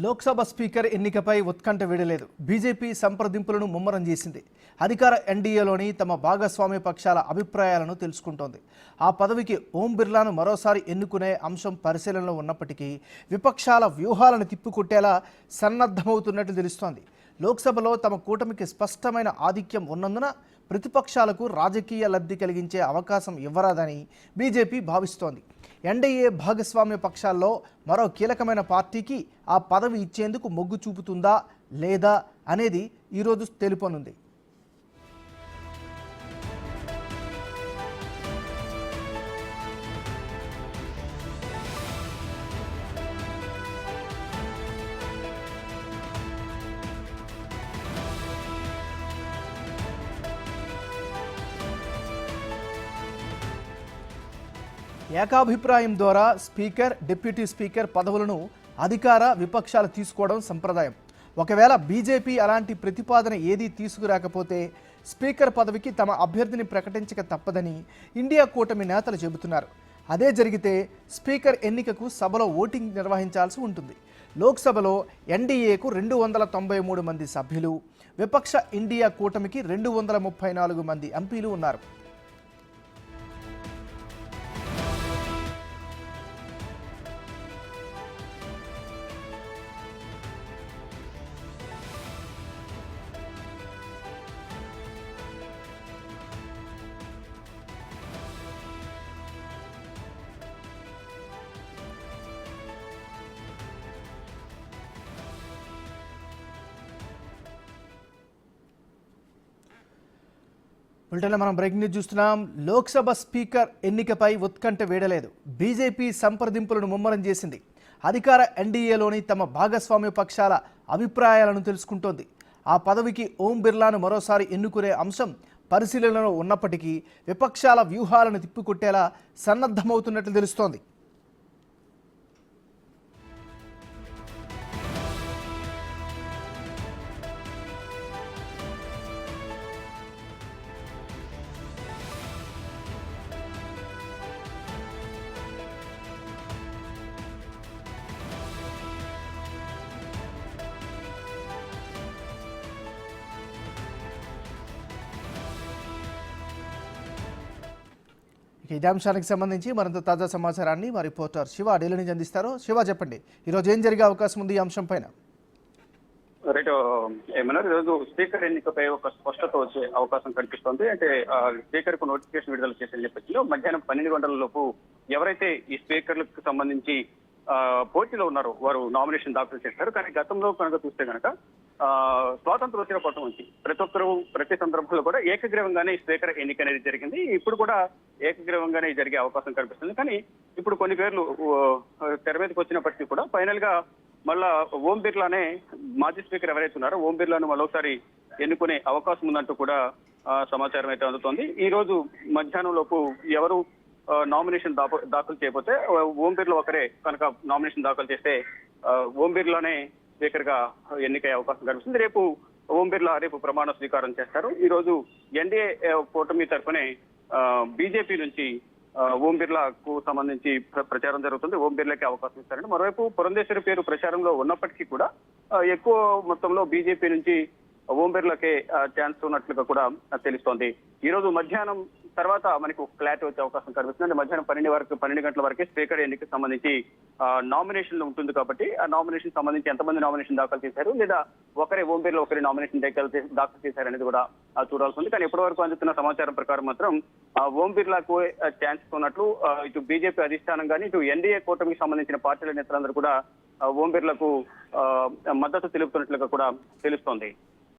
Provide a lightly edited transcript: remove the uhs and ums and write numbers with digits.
Lok Sabha speaker ఎన్నికపై ఉత్కంఠ వీడలేదు. BJP సంప్రదింపులను ముమ్మరం చేసింది. అధికార ఎన్డీఏలోని తమ భాగస్వామ్య పక్షాల అభిప్రాయాలను తెలుసుకుంటోంది. ఆ పదవికి ఓం బిర్లాను మరోసారి ఎన్నుకునే అంశం పరిశీలనలో ఉన్నప్పటికీ విపక్షాల వ్యూహాలను తిప్పికొట్టేలా సన్నద్ధమవుతున్నట్లు తెలుస్తోంది. లోక్సభలో తమ కూటమికి స్పష్టమైన ఆధిక్యం ఉన్నందున ప్రతిపక్షాలకు రాజకీయ లబ్ధి కలిగించే అవకాశం ఇవ్వరాదని బీజేపీ భావిస్తోంది. ఎన్డీఏ భాగస్వామ్య పక్షాల్లో మరో కీలకమైన పార్టీకి ఆ పదవి ఇచ్చేందుకు మొగ్గు చూపుతుందా లేదా అనేది ఈరోజు తెలుపనుంది. ఏకాభిప్రాయం ద్వారా స్పీకర్, డిప్యూటీ స్పీకర్ పదవులను అధికార విపక్షాలు తీసుకోవడం సంప్రదాయం. ఒకవేళ బీజేపీ అలాంటి ప్రతిపాదన ఏదీ తీసుకురాకపోతే స్పీకర్ పదవికి తమ అభ్యర్థిని ప్రకటించక తప్పదని ఇండియా కూటమి నేతలు చెబుతున్నారు. అదే జరిగితే స్పీకర్ ఎన్నికకు సభలో ఓటింగ్ నిర్వహించాల్సి ఉంటుంది. లోక్సభలో ఎన్డీఏకు 293 మంది సభ్యులు, విపక్ష ఇండియా కూటమికి 234 మంది ఎంపీలు ఉన్నారు. బులెటిన్లో మనం బ్రేకింగ్ న్యూస్ చూస్తున్నాం. లోక్సభ స్పీకర్ ఎన్నికపై ఉత్కంఠ వీడలేదు. బీజేపీ సంప్రదింపులను ముమ్మరం చేసింది. అధికార ఎన్డీఏలోని తమ భాగస్వామ్య పక్షాల అభిప్రాయాలను తెలుసుకుంటోంది. ఆ పదవికి ఓం బిర్లాను మరోసారి ఎన్నుకునే అంశం పరిశీలనలో ఉన్నప్పటికీ విపక్షాల వ్యూహాలను తిప్పికొట్టేలా సన్నద్ధమవుతున్నట్లు తెలుస్తోంది. ఇదే అంశానికి సంబంధించి మరింత తాజా సమాచారాన్ని మా రిపోర్టర్ శివ ఢిల్లీ నుంచి అందిస్తారు. శివ, చెప్పండి, ఈరోజు ఏం జరిగే అవకాశం ఉంది ఈ అంశం పైన? రైట్, ఏమన్నా ఈరోజు స్పీకర్ ఎన్నికపై ఒక స్పష్టత వచ్చే అవకాశం కనిపిస్తోంది. అంటే స్పీకర్ కు నోటిఫికేషన్ విడుదల చేసే నేపథ్యంలో మధ్యాహ్నం 12 గంటల లోపు ఎవరైతే ఈ స్పీకర్లకు సంబంధించి పోటీలో ఉన్నారో వారు నామినేషన్ దాఖలు చేస్తారు. కానీ గతంలో కనుక చూస్తే కనుక స్వాతంత్ర వచ్చిన పట్టం నుంచి ప్రతి ఒక్కరు ప్రతి సందర్భంలో కూడా ఏకగ్రీవంగానే స్పీకర్ ఎన్నిక అనేది జరిగింది. ఇప్పుడు కూడా ఏకగ్రీవంగానే జరిగే అవకాశం కనిపిస్తుంది. కానీ ఇప్పుడు కొన్ని పేర్లు తెర మీదకి వచ్చినప్పటికీ కూడా ఫైనల్ గా మళ్ళా ఓం బిర్లానే మాజీ స్పీకర్ ఎవరైతే ఉన్నారో ఓం బిర్లాను మరోసారి ఎన్నుకునే అవకాశం ఉందంటూ కూడా సమాచారం అయితే అందుతోంది. ఈ రోజు మధ్యాహ్నం లోపు ఎవరు నామినేషన్ దాఖలు చేయకపోతే ఓం బిర్లా ఒకరే కనుక నామినేషన్ దాఖలు చేస్తే ఓం బిర్లానే స్పీకర్ గా ఎన్నికయ్యే అవకాశం కనిపిస్తుంది. రేపు ఓం బిర్లా రేపు ప్రమాణ స్వీకారం చేస్తారు. ఈ రోజు ఎన్డీఏ కూటమి తరఫునే బీజేపీ నుంచి ఓం బిర్లాకు సంబంధించి ప్రచారం జరుగుతుంది. ఓం బిర్లాకి అవకాశం ఇస్తారంటే మరోవైపు పురంధేశ్వరి పేరు ప్రచారంలో ఉన్నప్పటికీ కూడా ఎక్కువ మొత్తంలో బీజేపీ నుంచి ఓం బిర్లాకే ఛాన్స్ ఉన్నట్లుగా కూడా తెలుస్తోంది. ఈ రోజు మధ్యాహ్నం తర్వాత మనకు క్లారిటీ వచ్చే అవకాశం కనిపిస్తుంది. అంటే మధ్యాహ్నం 12 గంటల వరకే స్పీకర్ ఎన్నికకి సంబంధించి నామినేషన్ ఉంటుంది. కాబట్టి ఆ నామినేషన్ సంబంధించి ఎంతమంది నామినేషన్ దాఖలు చేశారు లేదా ఒకరే ఓం బిర్లా ఒకరి నామినేషన్ దాఖలు చేశారనేది కూడా చూడాల్సి ఉంది. కానీ ఇప్పటి వరకు అందుతున్న సమాచారం ప్రకారం మాత్రం ఓం బిర్లాకు ఛాన్స్ ఉన్నట్లు ఇటు బీజేపీ అధిష్టానం కానీ ఇటు ఎన్డీఏ కూటమికి సంబంధించిన పార్టీల నేతలందరూ కూడా ఓం బిర్లాకు మద్దతు తెలుపుతున్నట్లుగా కూడా తెలుస్తోంది.